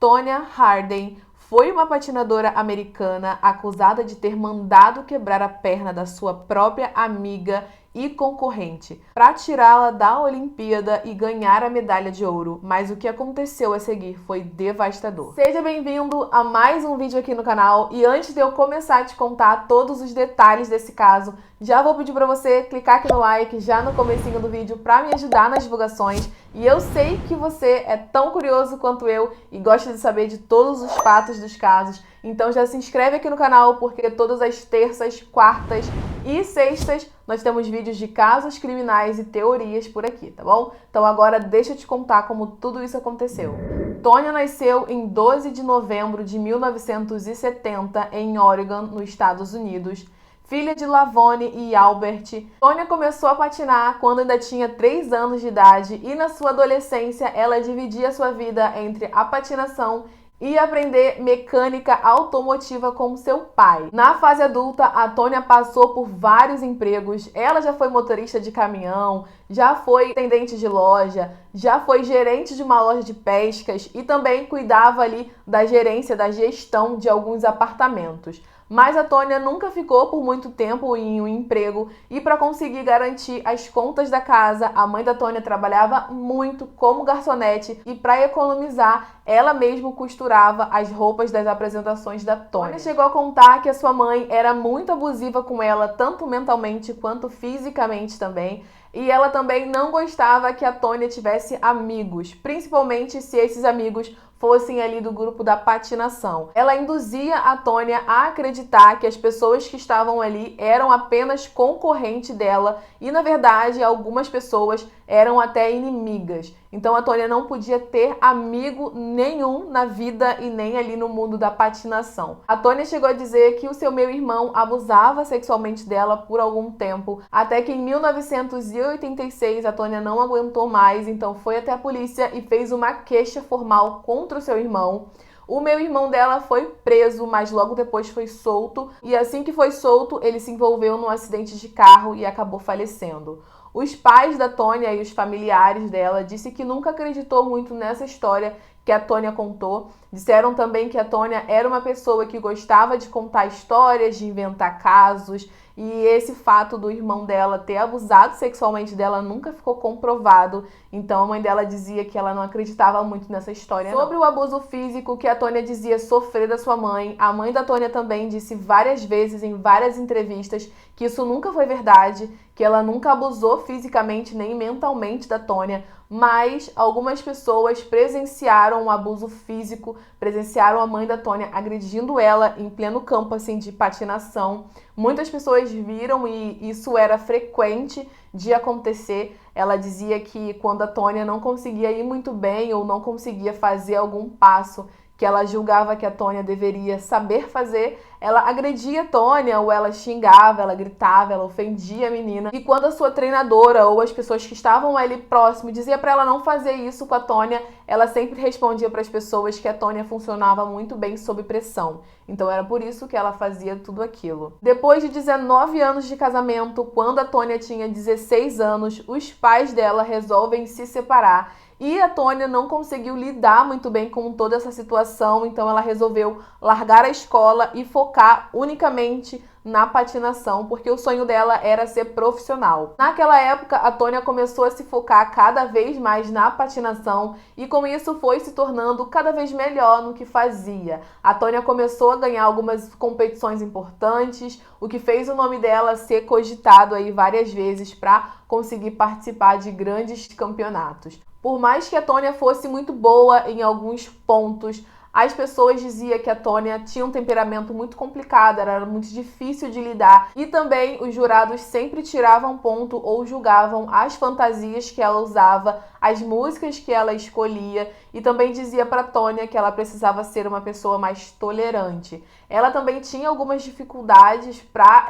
Tonya Harding foi uma patinadora americana acusada de ter mandado quebrar a perna da sua própria amiga e concorrente para tirá-la da Olimpíada e ganhar a medalha de ouro, mas o que aconteceu a seguir foi devastador. Seja bem-vindo a mais um vídeo aqui no canal e antes de eu começar a te contar todos os detalhes desse caso, já vou pedir para você clicar aqui no like já no comecinho do vídeo para me ajudar nas divulgações. E eu sei que você é tão curioso quanto eu e gosta de saber de todos os fatos dos casos, então já se inscreve aqui no canal porque todas as terças, quartas e sextas nós temos vídeos de casos criminais e teorias por aqui, tá bom? Então agora deixa eu te contar como tudo isso aconteceu. Tonya nasceu em 12 de novembro de 1970 em Oregon, nos Estados Unidos. Filha de Lavone e Albert, Tonya começou a patinar quando ainda tinha 3 anos de idade e na sua adolescência ela dividia sua vida entre a patinação e aprender mecânica automotiva com seu pai. Na fase adulta, a Tonya passou por vários empregos. Ela já foi motorista de caminhão, já foi atendente de loja, já foi gerente de uma loja de pescas e também cuidava ali da gerência, da gestão de alguns apartamentos. Mas a Tonya nunca ficou por muito tempo em um emprego e para conseguir garantir as contas da casa, a mãe da Tonya trabalhava muito como garçonete e para economizar, ela mesma costurava as roupas das apresentações da Tonya. Chegou a contar que a sua mãe era muito abusiva com ela, tanto mentalmente quanto fisicamente também. E ela também não gostava que a Tonya tivesse amigos, principalmente se esses amigos fossem ali do grupo da patinação. Ela induzia a Tonya a acreditar que as pessoas que estavam ali eram apenas concorrente dela e, na verdade, algumas pessoas eram até inimigas. Então a Tonya não podia ter amigo nenhum na vida e nem ali no mundo da patinação. A Tonya chegou a dizer que o seu meio-irmão abusava sexualmente dela por algum tempo, até que em 1986 a Tonya não aguentou mais, então foi até a polícia e fez uma queixa formal contra o seu irmão. O meio-irmão dela foi preso, mas logo depois foi solto, e assim que foi solto, ele se envolveu num acidente de carro e acabou falecendo. Os pais da Tonya e os familiares dela disseram que nunca acreditou muito nessa história que a Tonya contou. Disseram também que a Tonya era uma pessoa que gostava de contar histórias, de inventar casos, e esse fato do irmão dela ter abusado sexualmente dela nunca ficou comprovado. Então a mãe dela dizia que ela não acreditava muito nessa história. Sobre o abuso físico que a Tonya dizia sofrer da sua mãe, a mãe da Tonya também disse várias vezes em várias entrevistas que isso nunca foi verdade, que ela nunca abusou fisicamente nem mentalmente da Tonya, mas algumas pessoas presenciaram um abuso físico, presenciaram a mãe da Tonya agredindo ela em pleno campo assim de patinação. Muitas pessoas viram e isso era frequente de acontecer. Ela dizia que quando a Tonya não conseguia ir muito bem ou não conseguia fazer algum passo que ela julgava que a Tonya deveria saber fazer, ela agredia a Tonya, ou ela xingava, ela gritava, ela ofendia a menina. E quando a sua treinadora ou as pessoas que estavam ali próximo dizia para ela não fazer isso com a Tonya, ela sempre respondia para as pessoas que a Tonya funcionava muito bem sob pressão. Então era por isso que ela fazia tudo aquilo. Depois de 19 anos de casamento, quando a Tonya tinha 16 anos, os pais dela resolvem se separar. E a Tonya não conseguiu lidar muito bem com toda essa situação, então ela resolveu largar a escola e focar unicamente na patinação, porque o sonho dela era ser profissional. Naquela época, a Tonya começou a se focar cada vez mais na patinação e com isso foi se tornando cada vez melhor no que fazia. A Tonya começou a ganhar algumas competições importantes, o que fez o nome dela ser cogitado aí várias vezes para conseguir participar de grandes campeonatos. Por mais que a Tonya fosse muito boa em alguns pontos, as pessoas diziam que a Tonya tinha um temperamento muito complicado, era muito difícil de lidar. E também os jurados sempre tiravam ponto ou julgavam as fantasias que ela usava, as músicas que ela escolhia. E também dizia para a Tonya que ela precisava ser uma pessoa mais tolerante. Ela também tinha algumas dificuldades para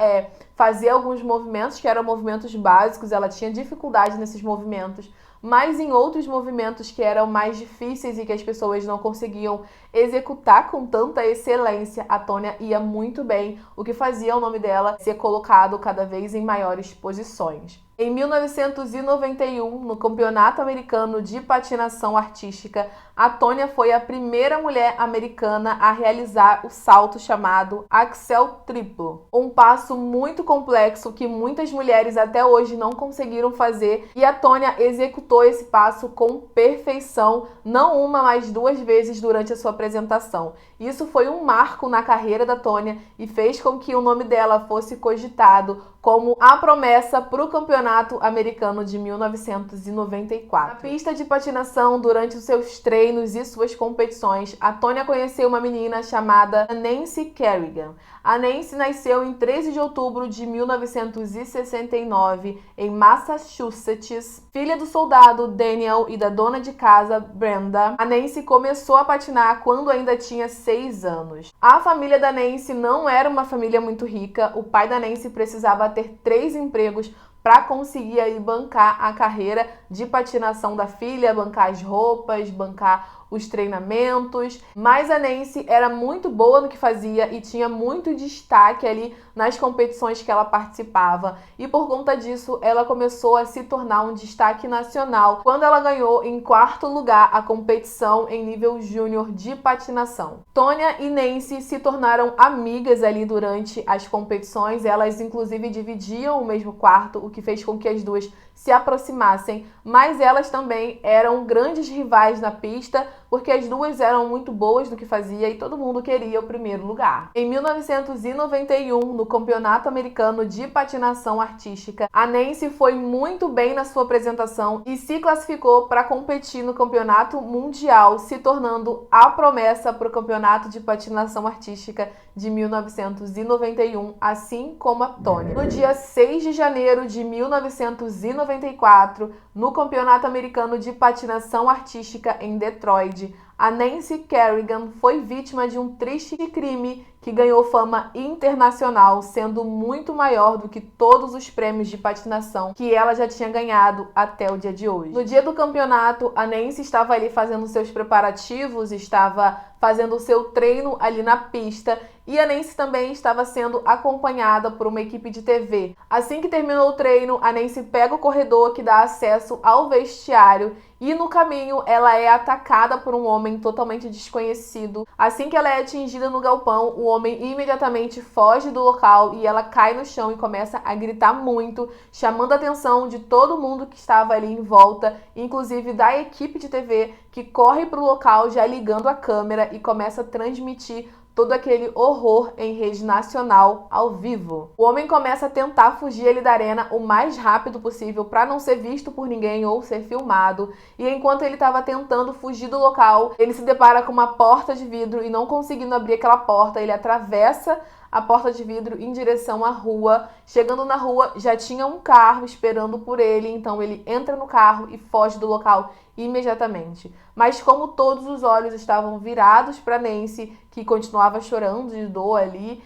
fazer alguns movimentos que eram movimentos básicos, ela tinha dificuldade nesses movimentos. Mas em outros movimentos que eram mais difíceis e que as pessoas não conseguiam executar com tanta excelência, a Tonya ia muito bem, o que fazia o nome dela ser colocado cada vez em maiores posições. Em 1991, no Campeonato Americano de Patinação Artística, a Tonya foi a primeira mulher americana a realizar o salto chamado Axel Triplo, um passo muito complexo que muitas mulheres até hoje não conseguiram fazer, e a Tonya executou esse passo com perfeição, não uma, mas 2 vezes durante a sua apresentação. Isso foi um marco na carreira da Tonya e fez com que o nome dela fosse cogitado como a promessa para o campeonato americano de 1994. Na pista de patinação, durante os seus treinos e suas competições, a Tonya conheceu uma menina chamada Nancy Kerrigan. A Nancy nasceu em 13 de outubro de 1969 em Massachusetts. Filha do soldado Daniel e da dona de casa Brenda, a Nancy começou a patinar quando ainda tinha 6 anos. A família da Nancy não era uma família muito rica. O pai da Nancy precisava ter 3 empregos para conseguir aí bancar a carreira de patinação da filha, bancar as roupas, bancar os treinamentos, mas a Nancy era muito boa no que fazia e tinha muito destaque ali nas competições que ela participava, e por conta disso ela começou a se tornar um destaque nacional quando ela ganhou em 4º lugar a competição em nível júnior de patinação. Tonya e Nancy se tornaram amigas ali durante as competições, elas inclusive dividiam o mesmo quarto, o que fez com que as duas se aproximassem, mas elas também eram grandes rivais na pista, porque as duas eram muito boas no que fazia e todo mundo queria o primeiro lugar. Em 1991, no Campeonato Americano de Patinação Artística, a Nancy foi muito bem na sua apresentação e se classificou para competir no Campeonato Mundial, se tornando a promessa para o Campeonato de Patinação Artística de 1991, assim como a Tonya. No dia 6 de janeiro de 1994, no Campeonato Americano de Patinação Artística em Detroit, a Nancy Kerrigan foi vítima de um triste crime que ganhou fama internacional, sendo muito maior do que todos os prêmios de patinação que ela já tinha ganhado até o dia de hoje. No dia do campeonato, a Nancy estava ali fazendo seus preparativos, estava fazendo o seu treino ali na pista, e a Nancy também estava sendo acompanhada por uma equipe de TV. Assim que terminou o treino, a Nancy pega o corredor que dá acesso ao vestiário e no caminho ela é atacada por um homem totalmente desconhecido. Assim que ela é atingida no galpão, o homem imediatamente foge do local e ela cai no chão e começa a gritar muito, chamando a atenção de todo mundo que estava ali em volta, inclusive da equipe de TV, que corre para o local já ligando a câmera e começa a transmitir todo aquele horror em rede nacional ao vivo. O homem começa a tentar fugir ali da arena o mais rápido possível para não ser visto por ninguém ou ser filmado, e enquanto ele estava tentando fugir do local, ele se depara com uma porta de vidro e, não conseguindo abrir aquela porta, ele atravessa a porta de vidro em direção à rua. Chegando na rua, já tinha um carro esperando por ele, então ele entra no carro e foge do local imediatamente. Mas como todos os olhos estavam virados para Nancy, que continuava chorando de dor ali,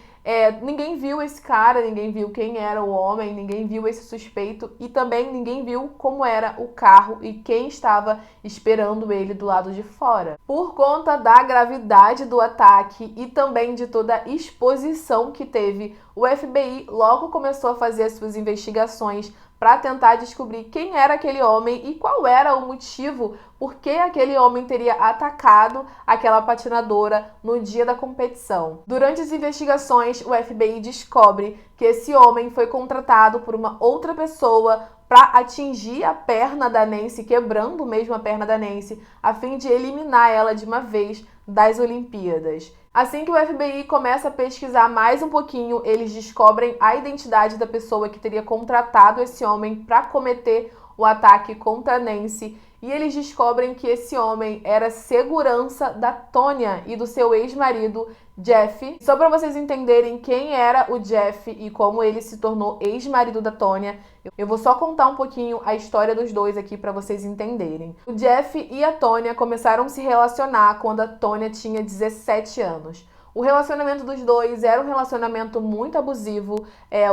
ninguém viu esse cara, ninguém viu quem era o homem, ninguém viu esse suspeito e também ninguém viu como era o carro e quem estava esperando ele do lado de fora. Por conta da gravidade do ataque e também de toda a exposição que teve, o FBI logo começou a fazer as suas investigações para tentar descobrir quem era aquele homem e qual era o motivo por que aquele homem teria atacado aquela patinadora no dia da competição. Durante as investigações, o FBI descobre que esse homem foi contratado por uma outra pessoa para atingir a perna da Nancy, quebrando mesmo a perna da Nancy, a fim de eliminar ela de uma vez das Olimpíadas. Assim que o FBI começa a pesquisar mais um pouquinho, eles descobrem a identidade da pessoa que teria contratado esse homem para cometer o ataque contra a Nancy, e eles descobrem que esse homem era segurança da Tonya e do seu ex-marido, Jeff. Só para vocês entenderem quem era o Jeff e como ele se tornou ex-marido da Tonya, eu vou só contar um pouquinho a história dos dois aqui para vocês entenderem. O Jeff e a Tonya começaram a se relacionar quando a Tonya tinha 17 anos. O relacionamento dos dois era um relacionamento muito abusivo,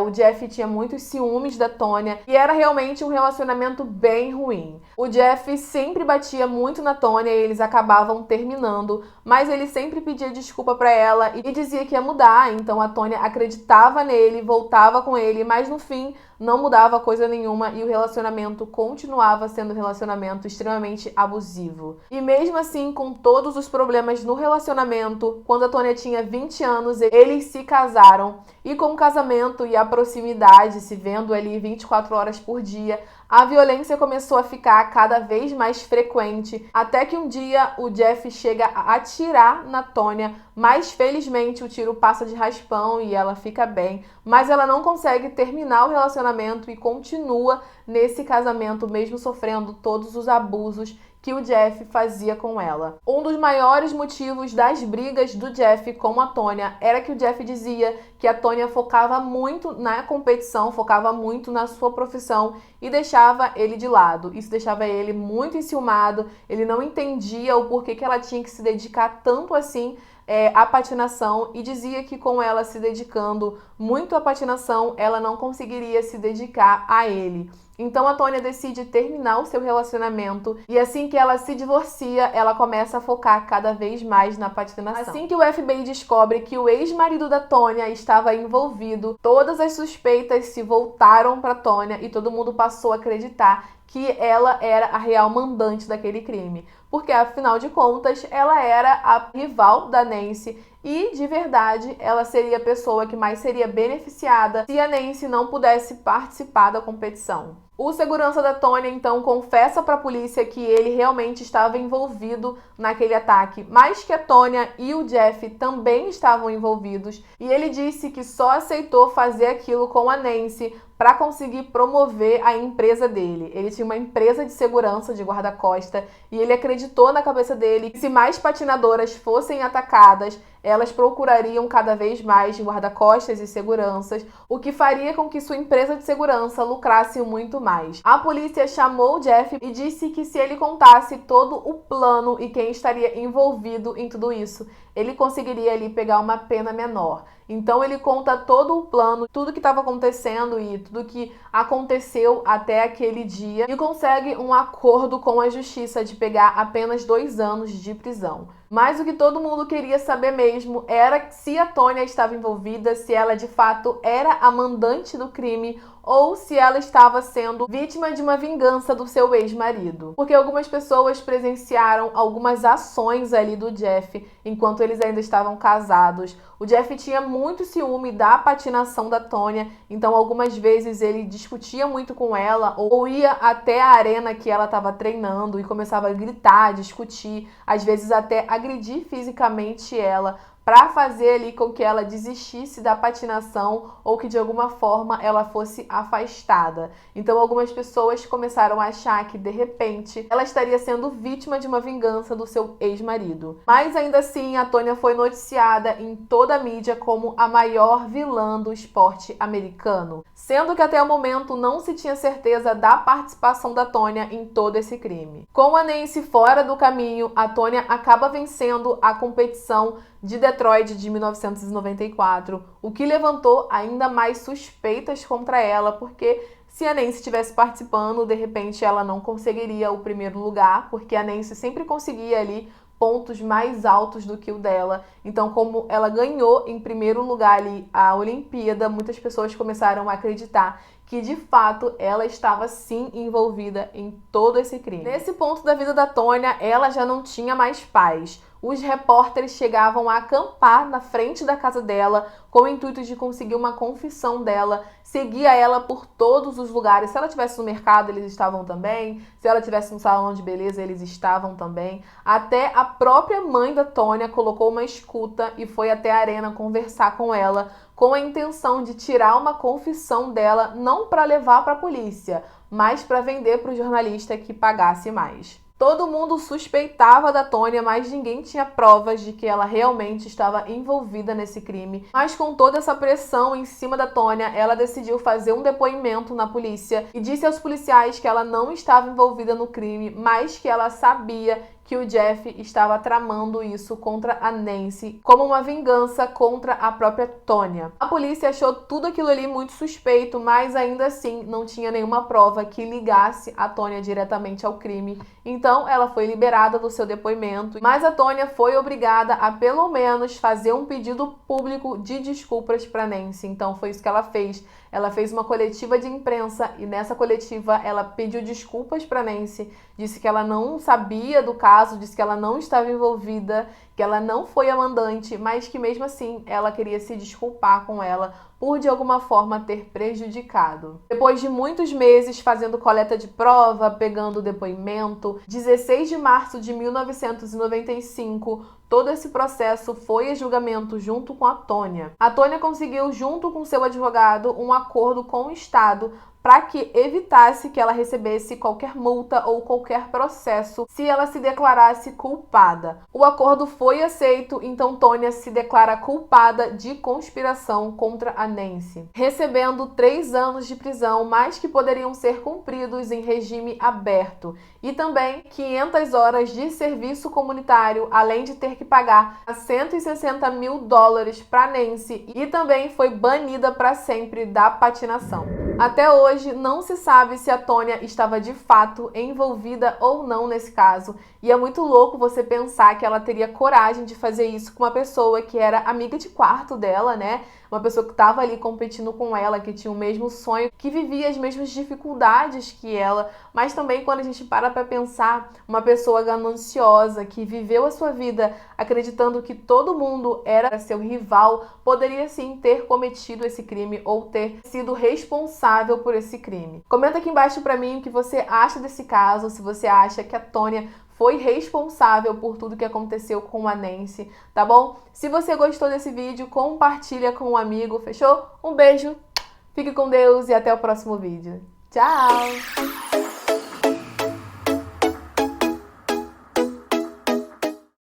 o Jeff tinha muitos ciúmes da Tonya e era realmente um relacionamento bem ruim. O Jeff sempre batia muito na Tonya e eles acabavam terminando, mas ele sempre pedia desculpa pra ela e dizia que ia mudar, então a Tonya acreditava nele, voltava com ele, mas no fim não mudava coisa nenhuma e o relacionamento continuava sendo um relacionamento extremamente abusivo. E mesmo assim, com todos os problemas no relacionamento, quando a Tônia tinha 20 anos, eles se casaram. E com o casamento e a proximidade, se vendo ali 24 horas por dia, a violência começou a ficar cada vez mais frequente, até que um dia o Jeff chega a atirar na Tônia, mas felizmente o tiro passa de raspão e ela fica bem, mas ela não consegue terminar o relacionamento e continua nesse casamento mesmo sofrendo todos os abusos que o Jeff fazia com ela. Um dos maiores motivos das brigas do Jeff com a Tônia era que o Jeff dizia que a Tônia focava muito na competição, focava muito na sua profissão e deixava ele de lado. Isso deixava ele muito enciumado, ele não entendia o porquê que ela tinha que se dedicar tanto assim à patinação e dizia que com ela se dedicando muito à patinação, ela não conseguiria se dedicar a ele. Então a Tônia decide terminar o seu relacionamento e assim que ela se divorcia, ela começa a focar cada vez mais na patinação. Assim que o FBI descobre que o ex-marido da Tônia estava envolvido, todas as suspeitas se voltaram para Tônia e todo mundo passou a acreditar que ela era a real mandante daquele crime. Porque, afinal de contas, ela era a rival da Nancy e, de verdade, ela seria a pessoa que mais seria beneficiada se a Nancy não pudesse participar da competição. O segurança da Tônia, então, confessa para a polícia que ele realmente estava envolvido naquele ataque, mas que a Tônia e o Jeff também estavam envolvidos, e ele disse que só aceitou fazer aquilo com a Nancy para conseguir promover a empresa dele. Ele tinha uma empresa de segurança de guarda-costa e ele acreditou na cabeça dele que se mais patinadoras fossem atacadas, elas procurariam cada vez mais guarda-costas e seguranças, o que faria com que sua empresa de segurança lucrasse muito mais. A polícia chamou o Jeff e disse que se ele contasse todo o plano e quem estaria envolvido em tudo isso, ele conseguiria ali pegar uma pena menor. Então ele conta todo o plano, tudo que estava acontecendo e tudo que aconteceu até aquele dia e consegue um acordo com a justiça de pegar apenas 2 anos de prisão. Mas o que todo mundo queria saber mesmo era se a Tônia estava envolvida, se ela de fato era a mandante do crime ou se ela estava sendo vítima de uma vingança do seu ex-marido. Porque algumas pessoas presenciaram algumas ações ali do Jeff enquanto eles ainda estavam casados. O Jeff tinha muito ciúme da patinação da Tônia, então algumas vezes ele discutia muito com ela ou ia até a arena que ela estava treinando e começava a gritar, discutir, às vezes até agredir fisicamente ela, para fazer ali com que ela desistisse da patinação ou que de alguma forma ela fosse afastada. Então algumas pessoas começaram a achar que de repente ela estaria sendo vítima de uma vingança do seu ex-marido. Mas ainda assim a Tônia foi noticiada em toda a mídia como a maior vilã do esporte americano, sendo que até o momento não se tinha certeza da participação da Tônia em todo esse crime. Com a Nancy fora do caminho, a Tônia acaba vencendo a competição de Detroit de 1994, o que levantou ainda mais suspeitas contra ela, porque se a Nancy estivesse participando, de repente ela não conseguiria o primeiro lugar, porque a Nancy sempre conseguia ali pontos mais altos do que o dela. Então, como ela ganhou em primeiro lugar ali a Olimpíada, muitas pessoas começaram a acreditar que de fato ela estava sim envolvida em todo esse crime. Nesse ponto da vida da Tônia, ela já não tinha mais paz. Os repórteres chegavam a acampar na frente da casa dela com o intuito de conseguir uma confissão dela, seguia ela por todos os lugares. Se ela estivesse no mercado, eles estavam também. Se ela estivesse no salão de beleza, eles estavam também. Até a própria mãe da Tônia colocou uma escuta e foi até a arena conversar com ela com a intenção de tirar uma confissão dela, não para levar para a polícia, mas para vender para o jornalista que pagasse mais. Todo mundo suspeitava da Tônia, mas ninguém tinha provas de que ela realmente estava envolvida nesse crime. Mas com toda essa pressão em cima da Tônia, ela decidiu fazer um depoimento na polícia e disse aos policiais que ela não estava envolvida no crime, mas que ela sabia que o Jeff estava tramando isso contra a Nancy como uma vingança contra a própria Tônia. A polícia achou tudo aquilo ali muito suspeito, mas ainda assim não tinha nenhuma prova que ligasse a Tônia diretamente ao crime. Então ela foi liberada do seu depoimento, mas a Tônia foi obrigada a pelo menos fazer um pedido público de desculpas para Nancy. Então foi isso que ela fez. ela fez uma coletiva de imprensa e nessa coletiva ela pediu desculpas para Nancy, disse que ela não sabia do caso, disse que ela não estava envolvida, que ela não foi a mandante, mas que mesmo assim ela queria se desculpar com ela por de alguma forma ter prejudicado. Depois de muitos meses fazendo coleta de prova, pegando depoimento, 16 de março de 1995, todo esse processo foi a julgamento junto com a Tônia. A Tônia conseguiu, junto com seu advogado, um acordo com o Estado para que evitasse que ela recebesse qualquer multa ou qualquer processo se ela se declarasse culpada. O acordo foi aceito, então Tônia se declara culpada de conspiração contra a Nancy, recebendo 3 anos de prisão, mas que poderiam ser cumpridos em regime aberto, e também 500 horas de serviço comunitário, além de ter que pagar $160 mil para Nancy, e também foi banida para sempre da patinação. Até hoje, não se sabe se a Tônia estava de fato envolvida ou não nesse caso, e é muito louco você pensar que ela teria coragem de fazer isso com uma pessoa que era amiga de quarto dela, né? Uma pessoa que estava ali competindo com ela, que tinha o mesmo sonho, que vivia as mesmas dificuldades que ela, mas também quando a gente para pensar, uma pessoa gananciosa que viveu a sua vida acreditando que todo mundo era seu rival, poderia sim ter cometido esse crime ou ter sido responsável por esse crime. Comenta aqui embaixo pra mim o que você acha desse caso, se você acha que a Tônia foi responsável por tudo que aconteceu com a Nancy, tá bom? Se você gostou desse vídeo, compartilha com um amigo, fechou? Um beijo, fique com Deus e até o próximo vídeo. Tchau!